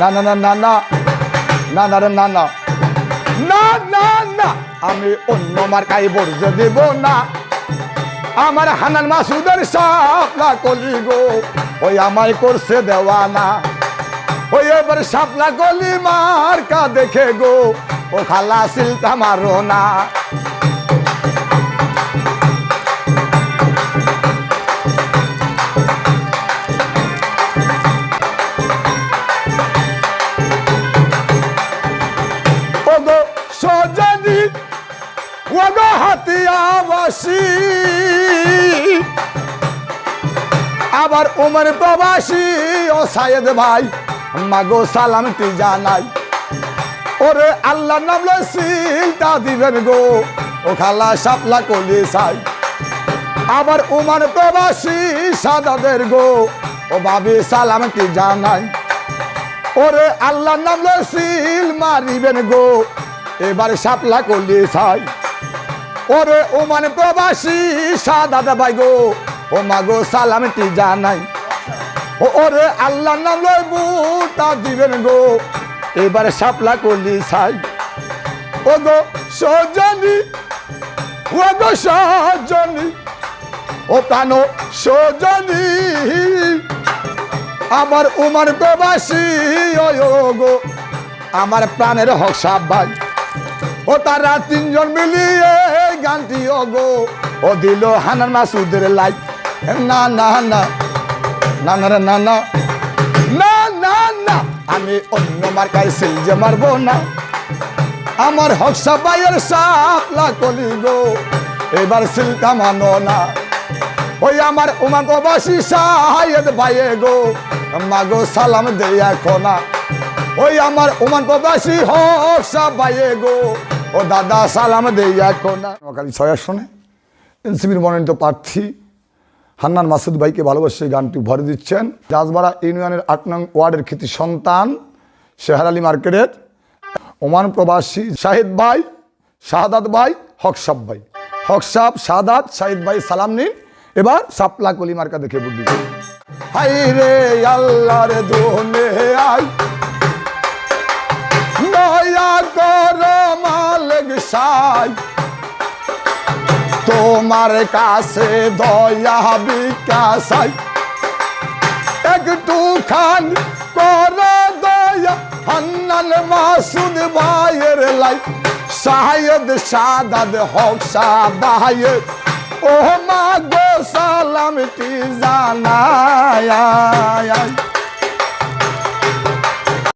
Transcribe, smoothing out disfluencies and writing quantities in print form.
না না না না না না না রে না না না না না আমি অন্য মার্কায় বর্জ্য দেব না আমার হান্নান মাসুদের শাপলা কলি গো ওই আমায় করছে দেওয়ানা ওই এবার শাপলা কলি মার্কা দেখে গো ও খালা সিলটা মারো না সজনী ওগো হাতিয়াবাসী আবার উমর প্রবাসী ও সায়েদ ভাই মাগো সালামটি জানাই ওরে আল্লাহ নাম সিলটা দিবেন গো ও খালা শাপলা কলি সাই আবার উমর প্রবাসী সাদাদের গো ও ভাবি সালামটি জানাই ওরে আল্লাহ নাম সিল মারিবেন গো এবার শাপলা কলি ছাই ওরে ওমান প্রবাসী সাদাত ভাই গো ও মাগো সালামটি জানাই ওরে আল্লাহ নাম লই বুটা দিবেন গো এবার শাপলা কলি ছাই ও গো সজনী ও গো সজনী ও প্রাণ সজনী আমার ওমান প্রবাসী ও গো আমার প্রাণের হক সাপ ভাই ও তারা তিনজন মিলিয়ে গানটি ও গো ও দিল হান্নান মাসুদের লাইক না না না না না না না না না না আমি অন্য মার্কায় সিল যে মারবো না আমার হক সাপ ভাইয়ের শাপলা কলি গো এবার সিলটা মানো না ওই আমার উমান প্রবাসী সায়েদ ভাইয়ে গো মাগো সালাম দেয়া খোনা ওই আমার ওমান প্রবাসী হক সাপ ভাইয়ে গো ও দাদা সালাম দেয়া কোনা নোয়াখালী ৬ আসনে এনসিপির মনোনীত প্রার্থী হান্নান মাসুদ ভাইকে ভালোবাসে গানটি ভরে দিচ্ছেন রাজবাড়া ইউনিয়নের ৮ নং ওয়ার্ডের কৃতি সন্তান শেহার আলী মার্কেটের ওমান প্রবাসী শাহিদ ভাই শাহাদাত ভাই হক সাপ ভাই হক সাপ শাহাদাত শাহিদ ভাই সালাম নিন এবার শাপলা কলি মার্কা দেখে বুঝলি হাই রে আল্লাহর দোনে আই দয়া কর মালিক সাই তোমার কাছে দয়া বিকাশাই একটু খান কর দয়া হান্নান মাসুদ ভাইয়ের লাই সায়েদ সাদাত হক সাপ ভাইয়ের ও মা গো সালামটি জানাই